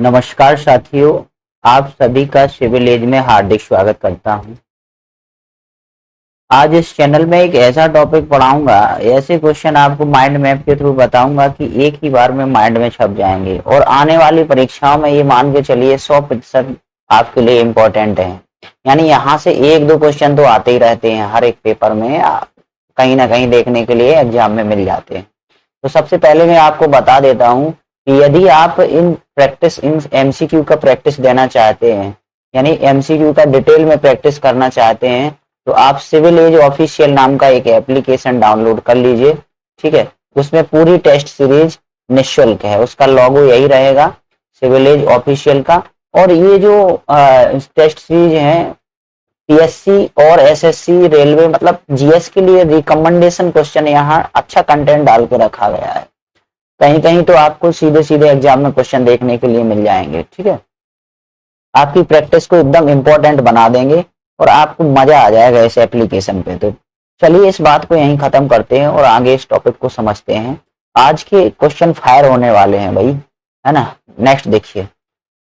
नमस्कार साथियों, आप सभी का सिविल एज में हार्दिक स्वागत करता हूं। आज इस चैनल में एक ऐसा टॉपिक पढ़ाऊंगा, ऐसे क्वेश्चन आपको माइंड मैप के थ्रू बताऊंगा कि एक ही बार में माइंड में छप जाएंगे और आने वाली परीक्षाओं में ये मान के चलिए 100% आपके लिए इम्पोर्टेंट है। यानी यहाँ से एक दो क्वेश्चन तो आते ही रहते हैं, हर एक पेपर में कहीं ना कहीं देखने के लिए एग्जाम में मिल जाते हैं। तो सबसे पहले मैं आपको बता देता हूँ कि यदि आप इन एमसीक्यू का प्रैक्टिस देना चाहते हैं, यानी एमसीक्यू का डिटेल में प्रैक्टिस करना चाहते हैं, तो आप सिविल एज ऑफिशियल नाम का एक एप्लीकेशन डाउनलोड कर लीजिए। ठीक है, उसमें पूरी टेस्ट सीरीज निःशुल्क है, उसका लोगो यही रहेगा, सिविल एज ऑफिशियल का। और ये जो टेस्ट सीरीज है पीएससी और एसएससी रेलवे मतलब जीएस के लिए रिकमेंडेशन क्वेश्चन यहाँ अच्छा कंटेंट डाल के रखा गया है। कहीं कहीं तो आपको सीधे सीधे एग्जाम में क्वेश्चन देखने के लिए मिल जाएंगे। ठीक है, आपकी प्रैक्टिस को एकदम इंपॉर्टेंट बना देंगे और आपको मजा आ जाएगा इस एप्लीकेशन पे। तो चलिए इस बात को यहीं खत्म करते हैं और आगे इस टॉपिक को समझते हैं। आज के क्वेश्चन फायर होने वाले हैं भाई, है ना। नेक्स्ट देखिए,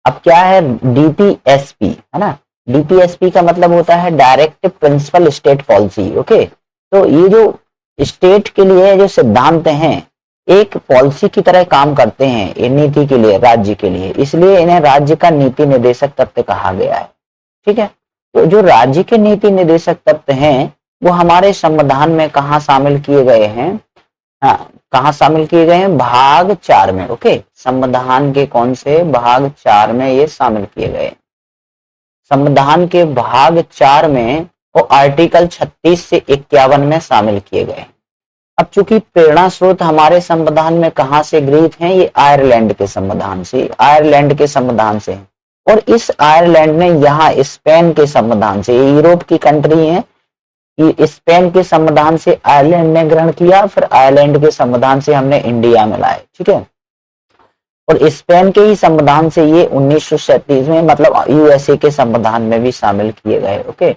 अब क्या है डीपीएसपी, है ना। डीपीएसपी का मतलब होता है direct principle state policy. Okay, तो ये जो स्टेट के लिए जो सिद्धांत हैं एक पॉलिसी की तरह काम करते हैं, ये नीति के लिए, राज्य के लिए, इसलिए इन्हें राज्य का नीति निर्देशक तत्व कहा गया है। ठीक है, तो जो राज्य के नीति निर्देशक तत्व हैं वो हमारे संविधान में कहाँ शामिल किए गए हैं? हाँ, कहाँ शामिल किए गए हैं? भाग 4 में। ओके, संविधान के कौन से भाग 4 में ये शामिल किए गए? संविधान के भाग 4 में और आर्टिकल 36 से 51 में शामिल किए गए। अब चूंकि प्रेरणा स्रोत हमारे संविधान में कहां से गृहीत हैं, ये आयरलैंड के संविधान से, आयरलैंड के संविधान से। और इस आयरलैंड ने यहाँ स्पेन के संविधान से, यूरोप की कंट्री है, ये स्पेन के संविधान से आयरलैंड ने ग्रहण किया, फिर आयरलैंड के संविधान से हमने इंडिया में लाए। ठीक है, और स्पेन के ही संविधान से ये 1937 में मतलब यूएसए के संविधान में भी शामिल किए गए। ओके,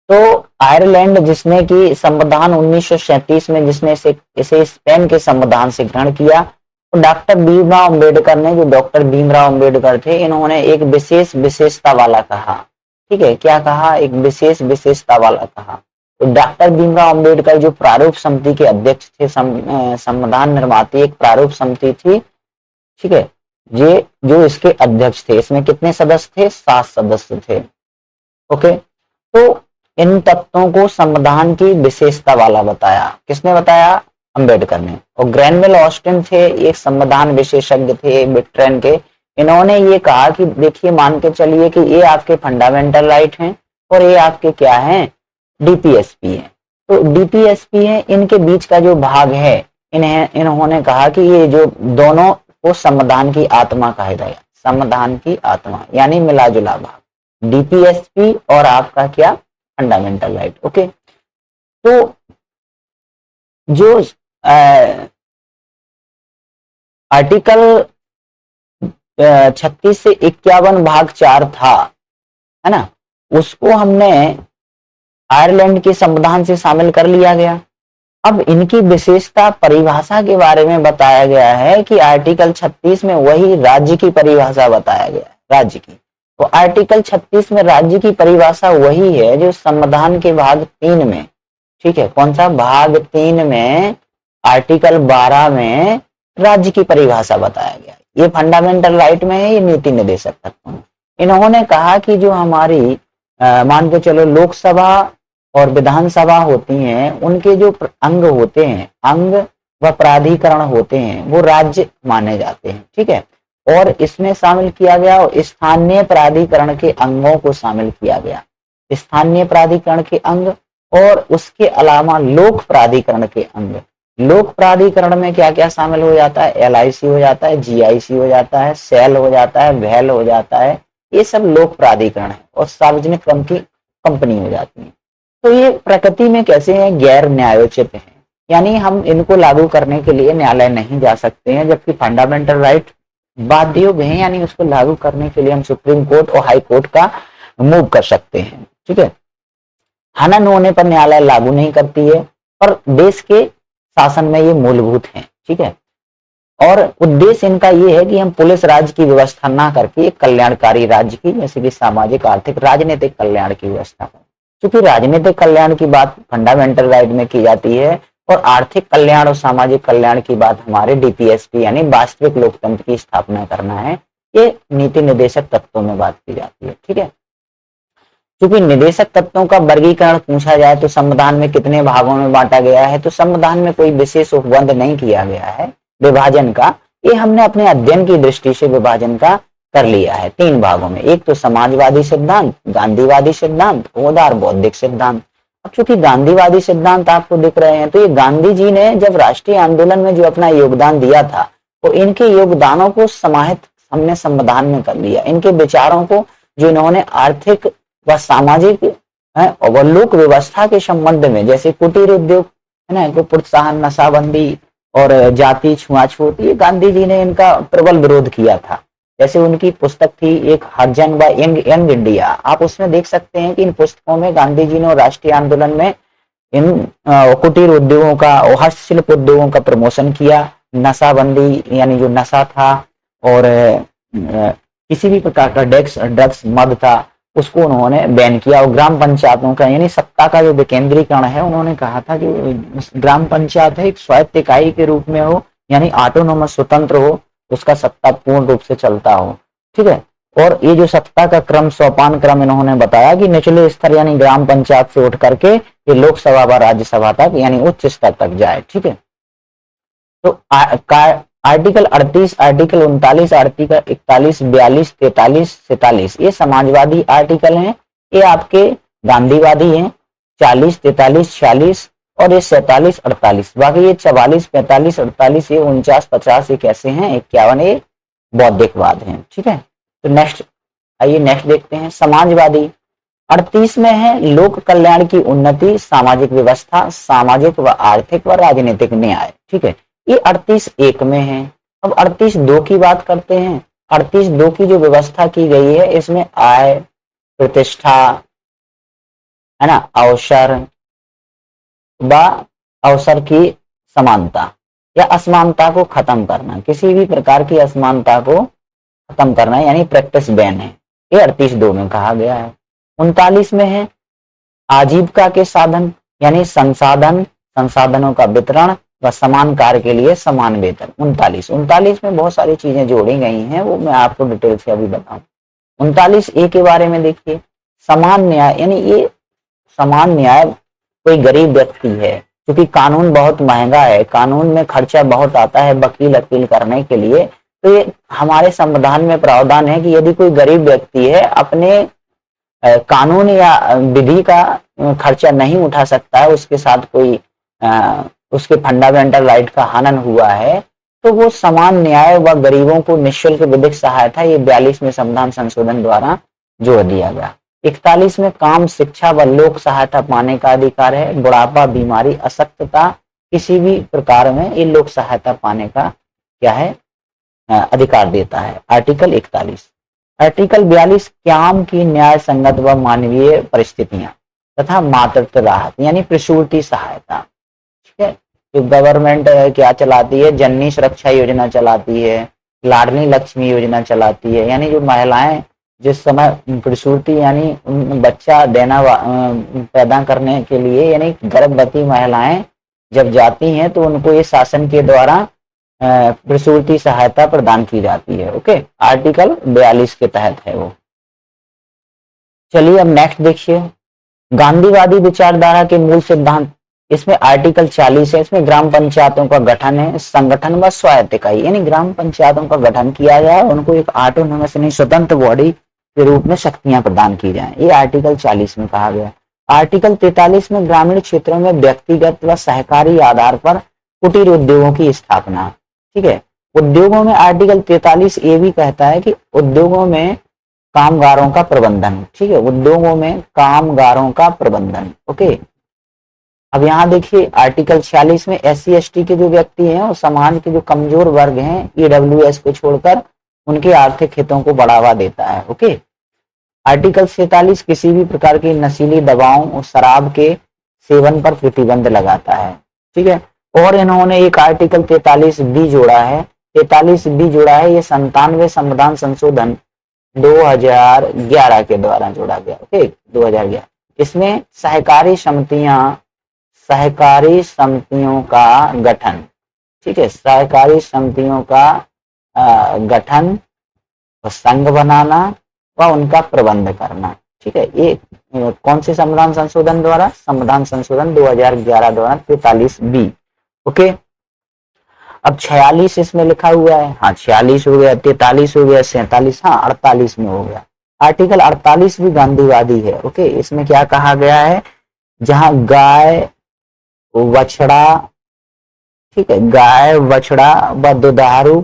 तो आयरलैंड जिसने की संविधान 1937 में जिसने इसे स्पेन के संविधान से ग्रहण किया, तो डॉक्टर भीमराव अंबेडकर ने, जो डॉक्टर भीमराव अंबेडकर थे, इन्होंने एक विशेष विशेषता वाला कहा। ठीक है, क्या कहा? एक विशेष विशेषता वाला कहा। तो डॉक्टर भीमराव अंबेडकर जो प्रारूप समिति के अध्यक्ष थे, संविधान निर्माती एक प्रारूप समिति थी। ठीक है, ये जो इसके अध्यक्ष थे, इसमें कितने सदस्य थे? 7 सदस्य थे। ओके, तो इन तत्वों को संविधान की विशेषता वाला बताया। किसने बताया? अंबेडकर ने। और ग्रैनवेल ऑस्टिन थे, एक संविधान विशेषज्ञ थे ब्रिटेन के। इन्होंने ये कहा कि देखिए, मान के चलिए कि ये आपके फंडामेंटल राइट हैं और ये आपके क्या हैं? डीपीएसपी है। तो डीपीएसपी है, इनके बीच का जो भाग है, इन्होंने कहा कि ये जो दोनों को संविधान की आत्मा कहा गया। संविधान की आत्मा यानी मिला जुला भाग, डीपीएसपी और आपका क्या? Fundamental right. ओके, तो जो आर्टिकल 36 से 51 भाग 4 था, है ना, उसको हमने आयरलैंड के संविधान से शामिल कर लिया गया। अब इनकी विशेषता परिभाषा के बारे में बताया गया है कि आर्टिकल 36 में वही राज्य की परिभाषा बताया गया है, राज्य की। तो आर्टिकल 36 में राज्य की परिभाषा वही है जो संविधान के भाग 3 में, ठीक है, कौन सा? भाग 3 में आर्टिकल 12 में राज्य की परिभाषा बताया गया। ये फंडामेंटल राइट में है, ये नीति निर्देशक तत्व में। इन्होंने कहा कि जो हमारी मान के चलो लोकसभा और विधानसभा होती हैं, उनके जो अंग होते हैं, अंग व प्राधिकरण होते हैं, वो राज्य माने जाते हैं। ठीक है, और इसमें शामिल किया गया और स्थानीय प्राधिकरण के अंगों को शामिल किया गया। स्थानीय प्राधिकरण के अंग और उसके अलावा लोक प्राधिकरण के अंग। लोक प्राधिकरण में क्या क्या शामिल हो जाता है? एलआईसी हो जाता है, जीआईसी हो जाता है, सेल हो जाता है, वेल हो जाता है, ये सब लोक प्राधिकरण है। और सार्वजनिक क्रम की कंपनी हो जाती है। तो ये प्रकृति में कैसे हैं? गैर न्यायोचित हैं, यानी हम इनको लागू करने के लिए न्यायालय नहीं जा सकते हैं, जबकि फंडामेंटल राइट बाध्य है, यानी उसको लागू करने के लिए हम सुप्रीम कोर्ट और हाई कोर्ट का मूव कर सकते हैं। ठीक है, हनन होने पर न्यायालय लागू नहीं करती है, पर देश के शासन में ये मूलभूत हैं। ठीक है, और उद्देश्य इनका ये है कि हम पुलिस राज्य की व्यवस्था ना करके एक कल्याणकारी राज्य की, जैसे कि सामाजिक, आर्थिक, राजनीतिक कल्याण की व्यवस्था करें। क्योंकि राजनीतिक कल्याण की बात फंडामेंटल राइट में की जाती है और आर्थिक कल्याण और सामाजिक कल्याण की बात हमारे डीपीएसपी यानी वास्तविक लोकतंत्र की स्थापना करना है, ये नीति निर्देशक तत्वों में बात की जाती है। ठीक है, क्योंकि निर्देशक तत्वों का वर्गीकरण पूछा जाए तो संविधान में कितने भागों में बांटा गया है, तो संविधान में कोई विशेष उपबंध नहीं किया गया है विभाजन का। ये हमने अपने अध्ययन की दृष्टि से विभाजन का कर लिया है 3 भागों में। एक तो समाजवादी सिद्धांत, गांधीवादी सिद्धांत, उदार बौद्धिक सिद्धांत। अब चूंकि गांधीवादी सिद्धांत आपको दिख रहे हैं, तो ये गांधी जी ने जब राष्ट्रीय आंदोलन में जो अपना योगदान दिया था, तो इनके योगदानों को समाहित हमने संविधान में कर लिया। इनके विचारों को, जो इन्होंने आर्थिक व सामाजिक व लोक व्यवस्था के संबंध में, जैसे कुटीर उद्योग है ना, को प्रोत्साहन, नशाबंदी और जाति छुआछूत, ये गांधी जी ने इनका प्रबल विरोध किया था। जैसे उनकी पुस्तक थी एक हरिजन व यंग इंडिया, आप उसमें देख सकते हैं कि इन पुस्तकों में गांधी जी ने राष्ट्रीय आंदोलन में इन कुटीर उद्योगों का और हस्तशिल्प उद्योगों का प्रमोशन किया। नशाबंदी यानी जो नशा था और किसी भी प्रकार का ड्रग्स मद था, उसको उन्होंने बैन किया। और ग्राम पंचायतों का यानी सत्ता का जो विकेंद्रीकरण है, उन्होंने कहा था कि ग्राम पंचायत है एक स्वायत्त इकाई के रूप में हो, यानी ऑटोनोमस, स्वतंत्र हो, उसका सत्ता पूर्ण रूप से चलता हो। ठीक है, और ये जो सत्ता का क्रम, सोपान क्रम इन्होंने बताया कि निचले स्तर यानी ग्राम पंचायत से उठ करके ये लोकसभा व राज्यसभा तक यानी उच्च स्तर तक जाए। ठीक है, तो आर्टिकल 38, आर्टिकल 39, आर्टिकल 41, 42, 43, 47 ये समाजवादी आर्टिकल हैं। ये आपके गांधीवादी हैं 40, 43, 46 और ये 47, 48। बाकी ये 44, 45, 48, ये 49, 50 ये कैसे हैं, 51 ये बौद्धिकवाद हैं। ठीक है, तो नेक्स्ट आइए नेक्स्ट देखते हैं समाजवादी। 38 में है लोक कल्याण की उन्नति, सामाजिक व्यवस्था, सामाजिक व आर्थिक व राजनीतिक न्याय। ठीक है, ये 38(1) में है। अब 38(2) की बात करते हैं। 38(2) की जो व्यवस्था की गई है, इसमें आय, प्रतिष्ठा है ना, अवसर की समानता या असमानता को खत्म करना, किसी भी प्रकार की असमानता को खत्म करना यानी प्रैक्टिस बैन है, ये 38(2) में कहा गया है। 39 में है आजीविका के साधन यानी संसाधनों का वितरण व समान कार्य के लिए समान वेतन। 39 में बहुत सारी चीजें जोड़ी गई हैं, वो मैं आपको डिटेल से अभी बताऊं। 39(a) के बारे में देखिए, समान न्याय यानी ये समान न्याय, कोई गरीब व्यक्ति है, क्योंकि कानून बहुत महंगा है, कानून में खर्चा बहुत आता है वकील अपील करने के लिए, तो ये हमारे संविधान में प्रावधान है कि यदि कोई गरीब व्यक्ति है अपने कानून या विधि का खर्चा नहीं उठा सकता है, उसके साथ कोई उसके फंडामेंटल राइट का हनन हुआ है, तो वो समान न्याय व गरीबों को निःशुल्क विधिक सहायता, ये 42 में संविधान संशोधन द्वारा जोड़ दिया गया। 41 में काम, शिक्षा व लोक सहायता पाने का अधिकार है। बुढ़ापा, बीमारी, अशक्तता, किसी भी प्रकार में ये लोक सहायता पाने का क्या है, अधिकार देता है आर्टिकल 41। आर्टिकल 42 काम की न्याय संगत व मानवीय परिस्थितियां तथा मातृत्व राहत यानी प्रसूति सहायता। ठीक है, जो गवर्नमेंट क्या चलाती है, जननी सुरक्षा योजना चलाती है, लाडली लक्ष्मी योजना चलाती है, यानी जो महिलाएं जिस समय प्रसूति यानी बच्चा देना पैदा करने के लिए यानी गर्भवती महिलाएं जब जाती हैं, तो उनको ये शासन के द्वारा प्रसूति सहायता प्रदान की जाती है। ओके, आर्टिकल 42 के तहत है वो। चलिए अब नेक्स्ट देखिए, गांधीवादी विचारधारा के मूल सिद्धांत। इसमें आर्टिकल 40 है, इसमें ग्राम पंचायतों का गठन है, संगठन व स्वायत्त इकाई यानी ग्राम पंचायतों का गठन किया जाए, उनको एक ऑटोनोमस यानी स्वतंत्र बॉडी के रूप में शक्तियां प्रदान की जाएं, ये आर्टिकल 40 में कहा गया। आर्टिकल 43 में ग्रामीण क्षेत्रों में व्यक्तिगत व सहकारी आधार पर कुटीर उद्योगों की स्थापना। ठीक है, उद्योगों में आर्टिकल 43(a) भी कहता है कि उद्योगों में कामगारों का प्रबंधन। ठीक है, उद्योगों में कामगारों का प्रबंधन। ओके, अब यहाँ देखिए आर्टिकल 46 में SC/ST के जो व्यक्ति हैं और समाज के जो कमजोर वर्ग हैं EWS को छोड़कर उनके आर्थिक हितों को बढ़ावा देता है। ओके, आर्टिकल 47 किसी भी प्रकार की नशीली दवाओं और शराब के सेवन पर प्रतिबंध लगाता है। ठीक है, और इन्होंने एक आर्टिकल 43 भी जोड़ा है 43 बी जोड़ा है, ये 97वें संविधान संशोधन 2011 के द्वारा जोड़ा गया। ओके, 2011। इसमें सहकारी समितियों का गठन, ठीक है, सहकारी समितियों का गठन, संघ बनाना व उनका प्रबंध करना, ठीक है। ये कौन से संविधान संशोधन द्वारा? संविधान संशोधन 2011 द्वारा 43 बी। ओके, अब 46 इसमें लिखा हुआ है, हाँ 46 हो गया, 43 हो गया, 47, हाँ 48 में हो गया। आर्टिकल 48 भी गांधीवादी है। ओके, इसमें क्या कहा गया है? जहां गाय बछड़ा, ठीक है, गाय बछड़ा व दुधारू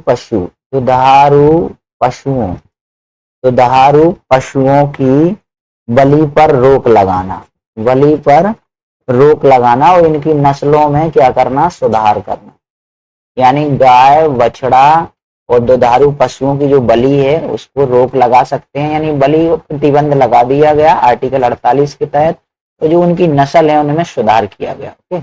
पशुओं की बलि पर रोक लगाना और इनकी नस्लों में क्या करना? सुधार करना। यानी गाय बछड़ा और दुधारू पशुओं की जो बलि है उसको रोक लगा सकते हैं, यानी बलि प्रतिबंध लगा दिया गया आर्टिकल 48 के तहत। तो जो उनकी नस्ल है उनमें सुधार किया गया। ओके,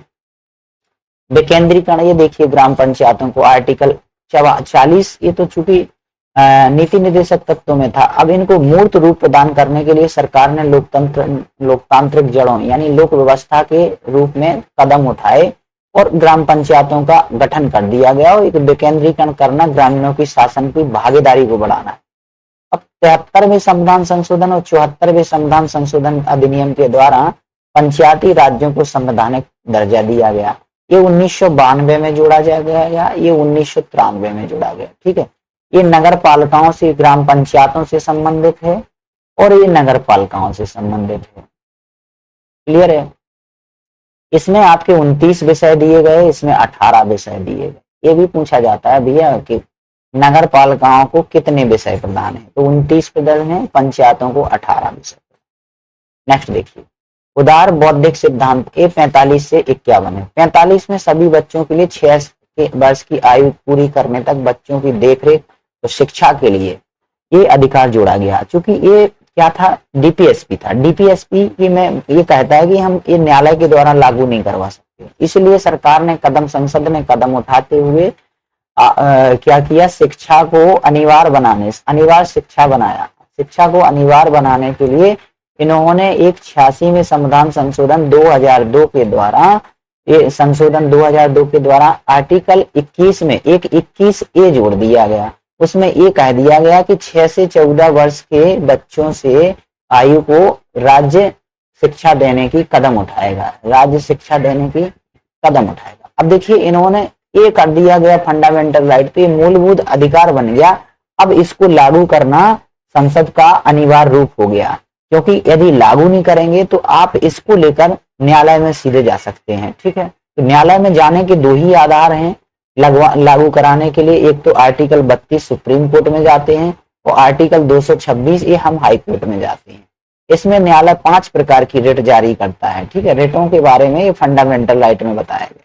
विकेंद्रीकरण, ये देखिए ग्राम पंचायतों को आर्टिकल 40, ये तो चूंकि नीति निर्देशक तत्वों में था, अब इनको मूर्त रूप प्रदान करने के लिए सरकार ने लोकतांत्रिक जड़ों यानी लोक व्यवस्था के रूप में कदम उठाए और ग्राम पंचायतों का गठन कर दिया गया और एक विकेंद्रीकरण करना, ग्रामीणों की शासन की भागीदारी को बढ़ाना है। अब 73वें संविधान संशोधन और 74वें संविधान संशोधन अधिनियम के द्वारा पंचायती राज्यों को संवैधानिक दर्जा दिया गया। ये 1992 में जोड़ा गया, ये 1993 में जोड़ा गया, ठीक है। ये नगर पालिकाओं से, ग्राम पंचायतों से संबंधित है और ये नगर पालिकाओं से संबंधित है। क्लियर है? इसमें आपके 29 विषय दिए गए, इसमें 18 विषय दिए गए। ये भी पूछा जाता है भैया कि नगर पालिकाओं को कितने विषय प्रदान है, तो 29 प्रदान है, पंचायतों को 18 विषय। नेक्स्ट देखिए, उदार बौद्धिक सिद्धांत, ये 45 से 51 है। 45 में सभी बच्चों के लिए 6 वर्ष की आयु पूरी करने तक बच्चों की देखरेख तो शिक्षा के लिए ये अधिकार जोड़ा गया। चूंकि ये क्या था? डीपीएसपी था। डीपीएसपी में ये कहता है कि हम ये न्यायालय के द्वारा लागू नहीं करवा सकते, इसलिए सरकार ने संसद ने कदम उठाते हुए क्या किया? शिक्षा को अनिवार्य शिक्षा बनाया। शिक्षा को अनिवार्य बनाने के लिए इन्होंने एक 86वें संविधान संशोधन 2002 के द्वारा, ये संशोधन 2002 के द्वारा आर्टिकल 21 में एक 21A जोड़ दिया गया। उसमें ये कह दिया गया कि 6 से 14 वर्ष के बच्चों से आयु को राज्य शिक्षा देने की कदम उठाएगा, अब देखिए इन्होंने ये कर दिया गया फंडामेंटल राइट, तो ये मूलभूत अधिकार बन गया। अब इसको लागू करना संसद का अनिवार्य रूप हो गया, क्योंकि यदि लागू नहीं करेंगे तो आप इसको लेकर न्यायालय में सीधे जा सकते हैं, ठीक है। तो न्यायालय में जाने के 2 ही आधार हैं लागू कराने के लिए, एक तो आर्टिकल 32 सुप्रीम कोर्ट में जाते हैं और आर्टिकल 226 ये हम हाई कोर्ट में जाते हैं। इसमें न्यायालय 5 प्रकार की रिट जारी करता है, ठीक है। रिटों के बारे में ये फंडामेंटल राइट में बताया गया।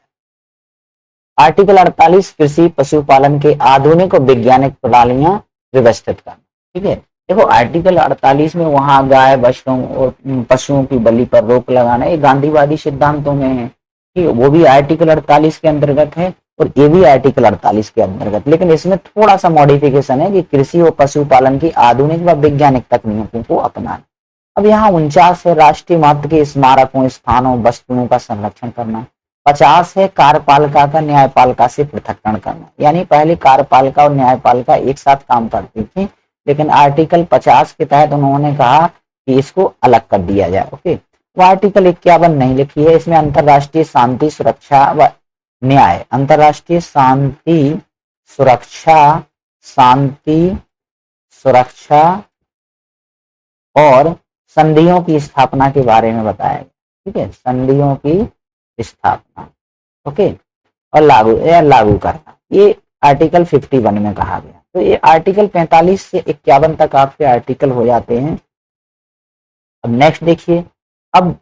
आर्टिकल 48 कृषि पशुपालन के आधुनिक और वैज्ञानिक प्रणालियां व्यवस्थित करना, ठीक है। देखो आर्टिकल 48 में वहां गाय बछड़ों और पशुओं की बलि पर रोक लगाना, ये गांधीवादी सिद्धांतों में है, ठीक है। वो भी आर्टिकल 48 के अंतर्गत है और ये भी आर्टिकल 48 के अंतर्गत, लेकिन इसमें थोड़ा सा मॉडिफिकेशन है कि कृषि और पशुपालन की आधुनिक व वैज्ञानिक तकनीकों को अपनाना। अब यहाँ 49 है राष्ट्रीय महत्व के स्मारकों, स्थानों, वस्तुओं का संरक्षण करना। 50 है कार्यपालिका का न्यायपालिका से पृथक्करण करना, यानी पहले कार्यपालिका और न्यायपालिका एक साथ काम करती थी, लेकिन आर्टिकल 50 के तहत उन्होंने कहा कि इसको अलग कर दिया जाए। ओके, वो आर्टिकल 51 नहीं लिखी है, इसमें अंतरराष्ट्रीय शांति सुरक्षा व न्याय, अंतरराष्ट्रीय शांति सुरक्षा और संधियों की स्थापना के बारे में बताया गया, ठीक है। संधियों की स्थापना, ओके, और लागू करना, ये आर्टिकल 51 में कहा गया। तो ये आर्टिकल 45 से 51 तक आपके आर्टिकल हो जाते हैं। अब नेक्स्ट देखिए, अब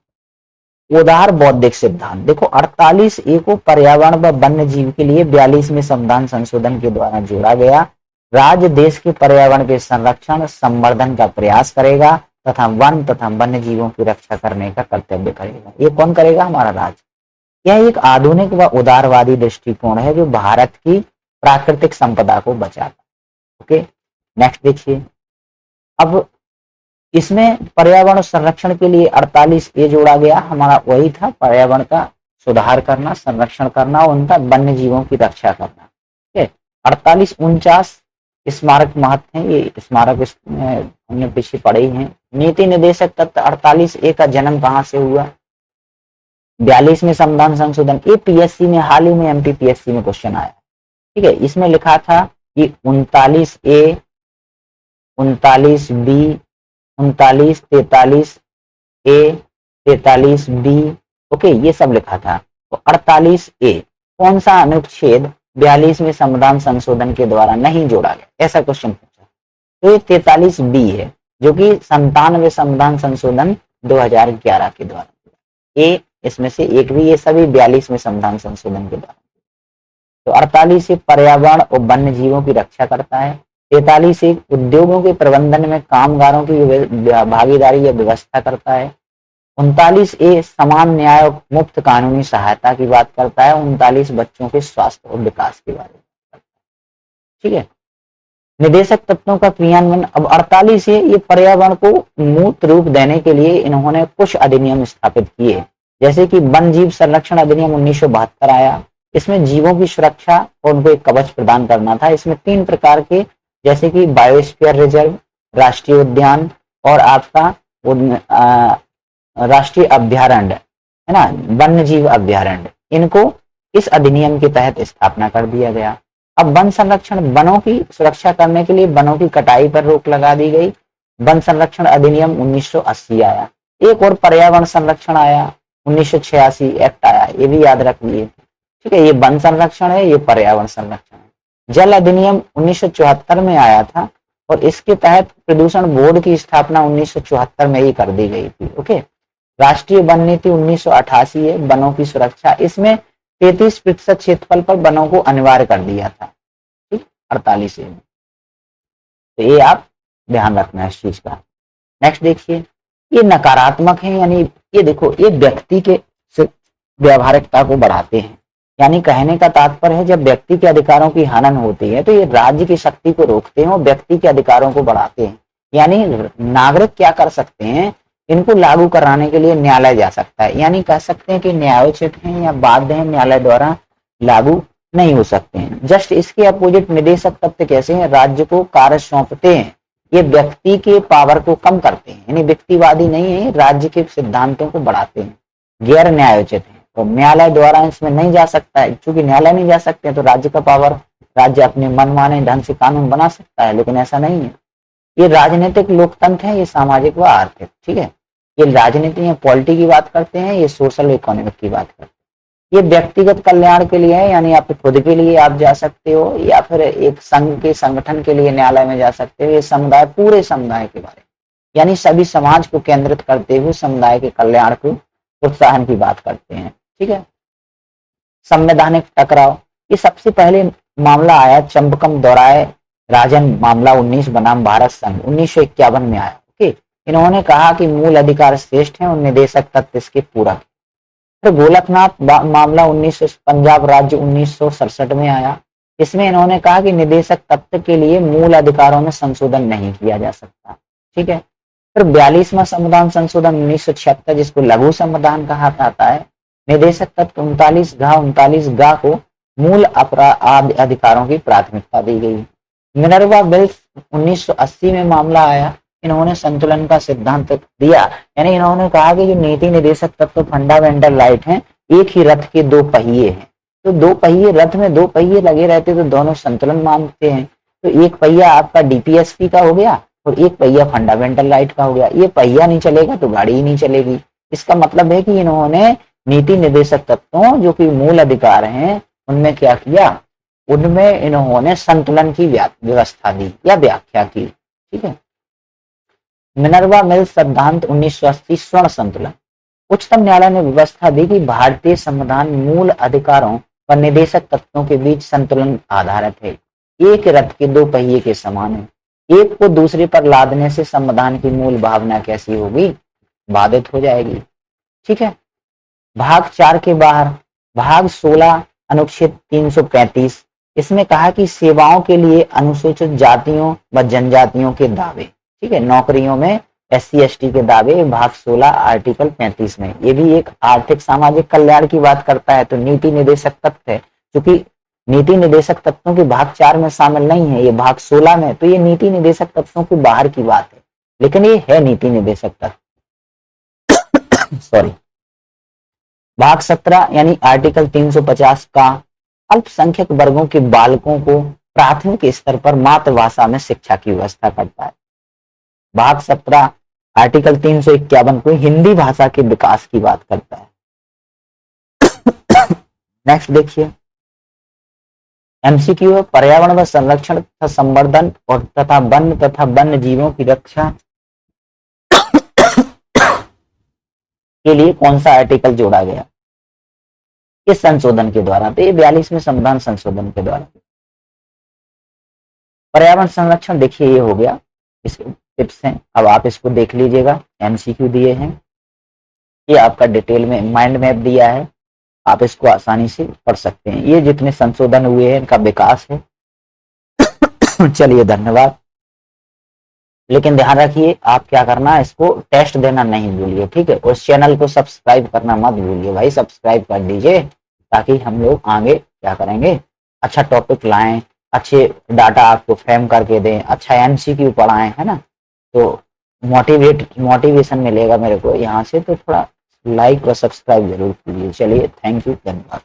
उदार बौद्धिक सिद्धांत, देखो 48A को पर्यावरण व वन्य जीव के लिए 42वें संविधान संशोधन के द्वारा जोड़ा गया। राज्य देश के पर्यावरण के संरक्षण संवर्धन का प्रयास करेगा तथा वन तथा वन्य जीवों की रक्षा करने का कर्तव्य करेगा। ये कौन करेगा? हमारा राज्य। यह एक आधुनिक व उदारवादी दृष्टिकोण है जो भारत की प्राकृतिक संपदा को बचाता। ओके, नेक्स्ट देखिए। अब इसमें पर्यावरण संरक्षण के लिए 48A जोड़ा गया, हमारा वही था, पर्यावरण का सुधार करना, संरक्षण करना, उनका वन्य जीवों की रक्षा करना। ठीक है, 4849 स्मारक महत्व है, ये स्मारक हमने पीछे पढ़े ही हैं। नीति निर्देशक तत्व 48A का जन्म कहाँ से हुआ? 42वें संविधान संशोधन। ये पीएससी में हाल ही में एमपीपीएससी में क्वेश्चन आया। ठीक है, इसमें लिखा था कि 39A, 39B, 39, 43A, 43B, okay, ये सब लिखा था। तो 48A कौन सा अनुच्छेद 42वें संविधान संशोधन के द्वारा नहीं जोड़ा गया, ऐसा क्वेश्चन पूछा। तो ये 43B है, जो कि 97वें संविधान संशोधन 2011 के द्वारा। ए इसमें से एक भी, ये सभी 42वें संविधान संशोधन के द्वारा। तो 48 पर्यावरण और वन्य जीवों की रक्षा करता है। 43 उद्योगों के प्रबंधन में कामगारों की भागीदारी या व्यवस्था करता है। 39A समान न्याय और मुफ्त कानूनी सहायता की बात करता है। 39 बच्चों के स्वास्थ्य और विकास के बारे में करता है। ठीक है, निदेशक तत्वों का क्रियान्वयन। अब 48 ये पर्यावरण को मूर्त रूप देने के लिए इन्होंने कुछ अधिनियम स्थापित किए, जैसे कि वन जीव संरक्षण अधिनियम 1972 आया। इसमें जीवों की सुरक्षा और उनको एक कवच प्रदान करना था। इसमें 3 प्रकार के, जैसे कि बायोस्फीयर रिजर्व, राष्ट्रीय उद्यान और आपका राष्ट्रीय अभ्यारण्य, है ना, वन्य जीव अभ्यारण्य, इनको इस अधिनियम के तहत स्थापना कर दिया गया। अब वन संरक्षण, वनों की सुरक्षा करने के लिए वनों की कटाई पर रोक लगा दी गई। वन संरक्षण अधिनियम 1980 आया। एक और पर्यावरण संरक्षण आया, 1986 एक्ट आया, ये भी याद रखिए। ठीक है, ये वन संरक्षण है, ये पर्यावरण संरक्षण है। जल अधिनियम 1974 में आया था और इसके तहत प्रदूषण बोर्ड की स्थापना 1974 में ही कर दी गई थी। ओके, राष्ट्रीय वन नीति 1988 है, वनों की सुरक्षा। इसमें 33% क्षेत्रफल पर वनों को अनिवार्य कर दिया था। ठीक, 48 में। तो ये आप ध्यान रखना है इस चीज का। नेक्स्ट देखिए, ये नकारात्मक है, यानी ये देखो, ये व्यक्ति के व्यावहारिकता को बढ़ाते हैं। यानी कहने का तात्पर्य है, जब व्यक्ति के अधिकारों की हनन होती है तो ये राज्य की शक्ति को रोकते हैं और व्यक्ति के अधिकारों को बढ़ाते हैं। यानी नागरिक क्या कर सकते हैं, इनको लागू कराने के लिए न्यायालय जा सकता है। यानी कह सकते हैं कि न्यायोचित हैं या बाध्य हैं, न्यायालय द्वारा लागू नहीं हो सकते हैं। जस्ट इसके अपोजिट निदेशक तत्व कैसे हैं, राज्य को कार्य सौंपते हैं, ये व्यक्ति के पावर को कम करते हैं, यानी व्यक्तिवादी नहीं है, राज्य के सिद्धांतों को बढ़ाते हैं, गैर न्यायोचित है। तो न्यायालय द्वारा इसमें नहीं जा सकता है, क्योंकि न्यायालय नहीं जा सकते हैं तो राज्य का पावर, राज्य अपने मनमाने ढंग से कानून बना सकता है, लेकिन ऐसा नहीं है। ये राजनीतिक लोकतंत्र है, ये सामाजिक व आर्थिक। ठीक है, ये राजनीति या पॉलिटी की बात करते हैं, ये सोशल इकोनॉमिक की बात करते हैं। ये व्यक्तिगत कल्याण के लिए है, यानी आप खुद के लिए आप जा सकते हो या फिर एक संघ के संगठन के लिए न्यायालय में जा सकते हो। ये समुदाय, पूरे समुदाय के बारे में, यानी सभी समाज को केंद्रित करते हुए समुदाय के कल्याण को प्रोत्साहन की बात करते हैं। ठीक है, संवैधानिक टकराव, ये सबसे पहले मामला आया चंबकम दोराय राजन मामला 19 बनाम भारत संघ 1951 में आया। ओके, इन्होंने कहा कि मूल अधिकार श्रेष्ठ हैं और निदेशक तत्व इसके पूरक। फिर गोलकनाथ मामला 19 पंजाब राज्य 1967 में आया। इसमें इन्होंने कहा कि निदेशक तत्व के लिए मूल अधिकारों में संशोधन नहीं किया जा सकता। ठीक है, फिर 42वां संविधान संशोधन 1976, जिसको लघु संविधान कहा जाता है, निदेशक तत्व 39 को मूल अपराध अधिकारों की प्राथमिकता दी गई। मिनर्वा बिल्स 1980 में मामला आया। इन्होंने संतुलन का सिद्धांत दिया, यानी इन्होंने कहा कि जो नीति निदेशक तत्व फंडामेंटल राइट हैं, एक ही रथ के 2 पहिए हैं। तो 2 पहिए, रथ में 2 पहिए लगे रहते तो दोनों संतुलन मानते हैं। तो एक पहिया आपका डीपीएसपी का हो गया और एक पहिया फंडामेंटल राइट का हो गया। ये पहिया नहीं चलेगा तो गाड़ी ही नहीं चलेगी। इसका मतलब है कि इन्होंने नीति निर्देशक तत्वों, जो कि मूल अधिकार हैं, उनमें क्या किया, उनमें इन्होंने संतुलन की व्यवस्था दी या व्याख्या की। ठीक है, मिनर्वा मिल्स सिद्धांत 1980 स्वर्ण संतुलन। उच्चतम न्यायालय ने व्यवस्था दी कि भारतीय संविधान मूल अधिकारों व निदेशक तत्वों के बीच संतुलन आधारित है, एक रथ के 2 पहिए के समान है। एक को दूसरे पर लादने से संविधान की मूल भावना कैसी होगी, बाधित हो जाएगी। ठीक है, भाग 4 के बाहर भाग 16 अनुच्छेद 335 इसमें कहा कि सेवाओं के लिए अनुसूचित जातियों व जनजातियों के दावे, ठीक है, नौकरियों में SC ST के दावे, भाग 16 आर्टिकल 35 में। ये भी एक आर्थिक सामाजिक कल्याण की बात करता है। तो नीति निदेशक तत्व है, क्योंकि नीति निदेशक तत्वों की भाग 4 में शामिल नहीं है, ये भाग 16 में, तो ये नीति निदेशक तत्वों की बाहर की बात है, लेकिन ये है नीति निदेशक तत्व। सॉरी। भाग 17 यानी आर्टिकल 350 का अल्पसंख्यक वर्गों के बालकों को प्राथमिक स्तर पर मातृभाषा में शिक्षा की व्यवस्था करता है। भाग 17 आर्टिकल 351 को हिंदी भाषा के विकास की बात करता है। नेक्स्ट देखिए, MCQ है, पर्यावरण व संरक्षण तथा संवर्धन और तथा वन्य जीवों की रक्षा के लिए कौन सा आर्टिकल जोड़ा गया इस संशोधन के द्वारा? तो ये 42वें संविधान संशोधन के द्वारा। पर्यावरण संरक्षण देखिए ये हो गया, इसके टिप्स हैं, अब आप इसको देख लीजिएगा। MCQ दिए हैं, ये आपका डिटेल में माइंड मैप दिया है, आप इसको आसानी से पढ़ सकते हैं। ये जितने संशोधन हुए हैं इनका विकास है। चलिए धन्यवाद। लेकिन ध्यान रखिए आप क्या करना, इसको टेस्ट देना नहीं भूलिए, ठीक है। उस चैनल को सब्सक्राइब करना मत भूलिए भाई, सब्सक्राइब कर दीजिए, ताकि हम लोग आगे क्या करेंगे, अच्छा टॉपिक लाएं, अच्छे डाटा आपको फ्रेम करके दें, अच्छा MCQ पढ़ाएं, है ना। तो मोटिवेशन मिलेगा मेरे को यहाँ से, तो थोड़ा लाइक और सब्सक्राइब जरूर कीजिए। चलिए, थैंक यू, धन्यवाद।